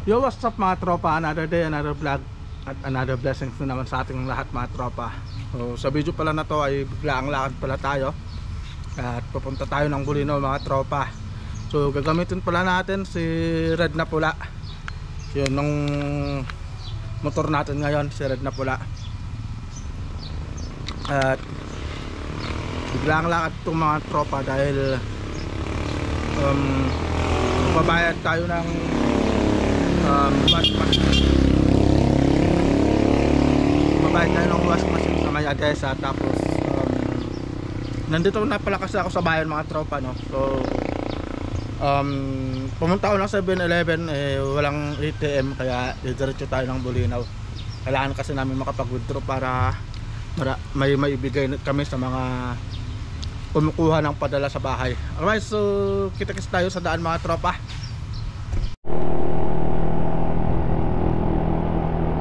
Yo, what's up mga tropa? Another day, another vlog at another blessings na naman sa ating lahat mga tropa. So, sa video pala na to ay biglaang lakad pala tayo at pupunta tayo ng Bulinaw mga tropa. So gagamitin pala natin si Red na pula. Yun nung motor natin ngayon, si Red na pula. At biglaang lakad itong mga tropa dahil babayad tayo ng wash machine. Babayad tayo ng wash machine sa may Adesa. Tapos nandito na pala kasi ako sa bayan mga tropa, no? So pumunta ako ng 7-Eleven, walang ATM, kaya diretso tayo ng Bulinaw. Kailangan kasi namin makapag-withdraw para may maibigay kami sa mga kumukuha ng padala sa bahay. Alright, so kita-kits tayo sa daan mga tropa.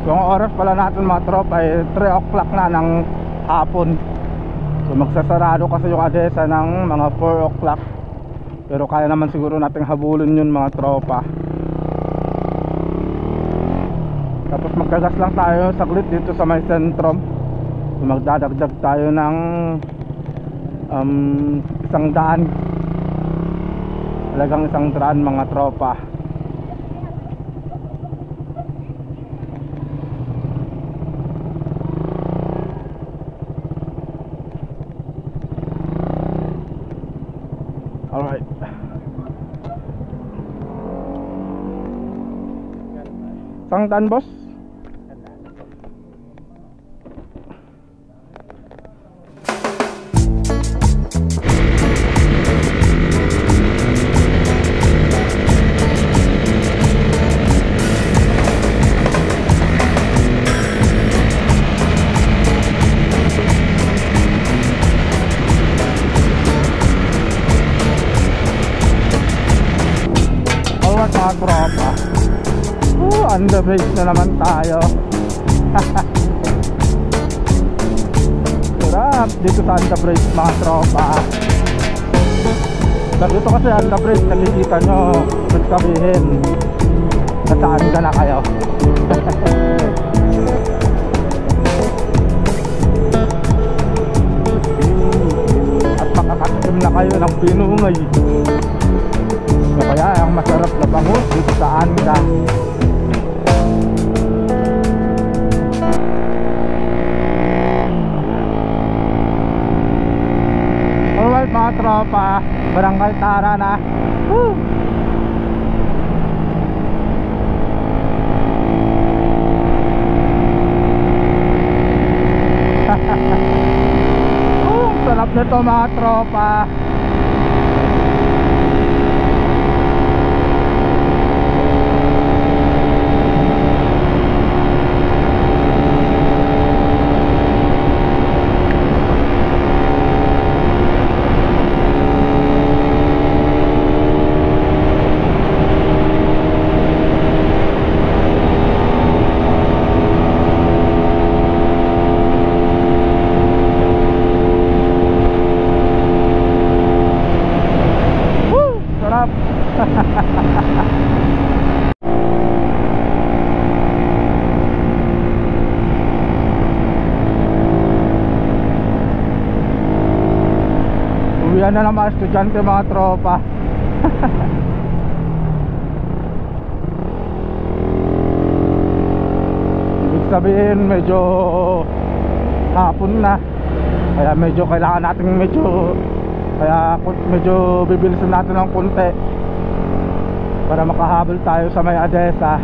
So ang oras pala natin mga tropa ay 3 o'clock na ng hapon. So magsasarado kasi yung Adesa ng mga 4 o'clock. Pero kaya naman siguro nating habulin yun mga tropa. Tapos magkagas lang tayo saglit dito sa may sentrum. So magdadagdag tayo ng 100. Talagang 100 mga tropa. Alright. Sangtan boss? Mga tropa, underbridge na naman tayo. Sarap dito sa underbridge mga tropa. Dito kasi underbridge, nakikita nyo, magsabihin nasaan ka na kayo. At makakatim na kayo ng pinungay. Kaya ang masarap na bangus dito sa Anda. Alright mga tropa, Barangay Tara na. Woo! Sarap nito mga tropa. Uwian na ng mga estudyante mga tropa. Ibig sabihin medyo hapon na, kaya medyo kailangan natin medyo bibilisan natin ng konti para makahabol tayo sa may Adesa.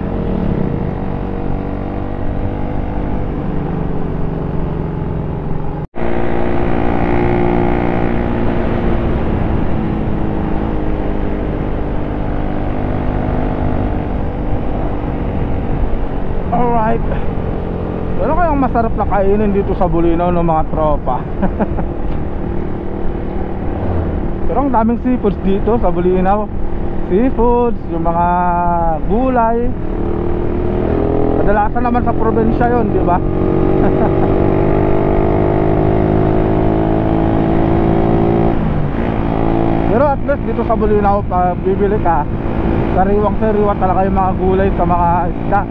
Alright, ano kayang masarap na kainin dito sa Bulinaw ng mga tropa? Pero ang daming seafoods dito sa Bulinaw. Seafoods, yung mga gulay. Kadalasan naman sa probinsya yun, di ba? Pero at least dito sa Bulinaw, pag bibili ka, Sariwang sariwa talaga yung mga gulay sa mga isda.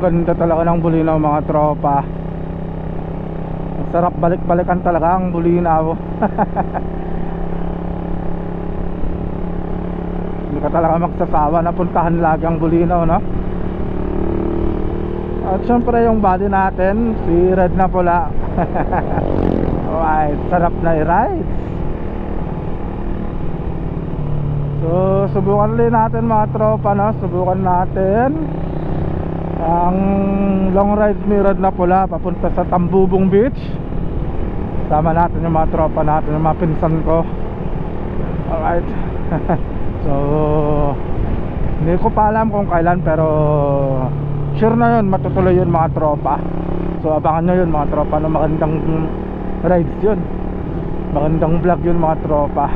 Ganda talaga ng Bulinaw mga tropa. Sarap balik-balikan talaga ang Bulinaw. Hindi ka talaga magsasawa na puntahan lagi ang Bulinaw, no? At syempre yung body natin, si Red na pula. Alright, sarap na i-ride. So subukan ulit natin mga tropa, no? Subukan natin ang long ride ni Red na pula papunta sa Tambubong Beach. Sama natin yung mga tropa natin, yung mga pinsan ko. Alright. So hindi ko pa alam kung kailan, pero sure na yun, matutuloy yun mga tropa. So abangan nyo yun mga tropa, no? Magandang rides yun, magandang vlog yun mga tropa.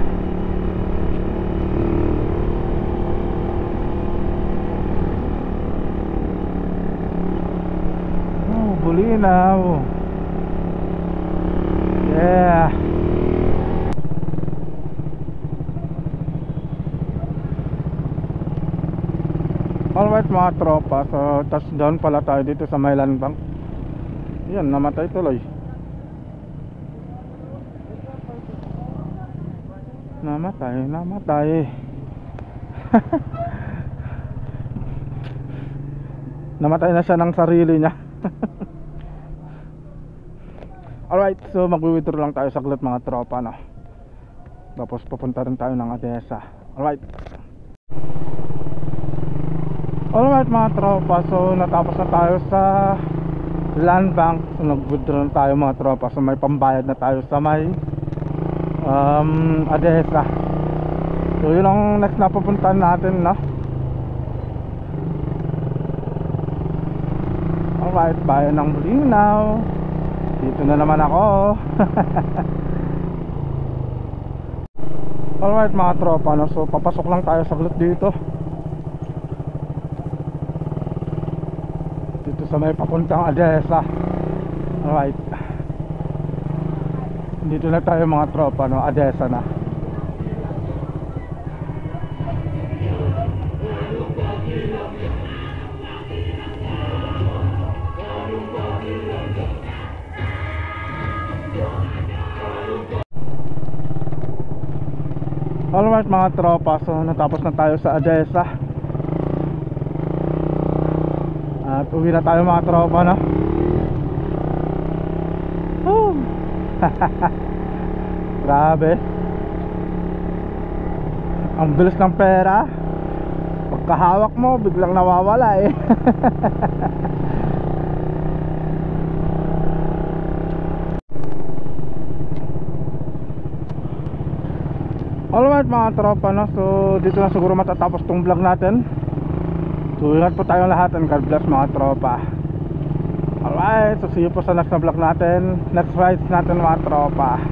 Bulinaw. Yeah. Alright mga tropa, so touchdown pala tayo dito sa Maylan Bank. Yan, namatay tuloy. Namatay. Namatay na siya ng sarili niya. Alright, so mag-withdraw lang tayo saglit mga tropa, no? Tapos pupunta rin tayo ng Adesa. Alright mga tropa, so natapos na tayo sa land bank. So nag-withdraw na tayo mga tropa. So may pambayad na tayo sa may Adesa. So yun ang next na pupuntahan natin, no? Alright, bayan ng Bulinaw. Dito na naman ako. Alright mga tropa, no? So papasok lang tayo saglit dito. Dito sa may papuntang Adesa. Alright. Dito na tayo mga tropa, no? Adesa na. Alright mga tropa, so natapos na tayo sa Adesa. At uwi na tayo mga tropa, no? Grabe. Ang bilis ng pera. Pagkahawak mo, biglang nawawala eh. Alright mga tropa, no? So dito na siguro matatapos tong vlog natin. So ingat po tayong lahat and God bless mga tropa. Alright, so see you po sa next na vlog natin, next rides natin mga tropa.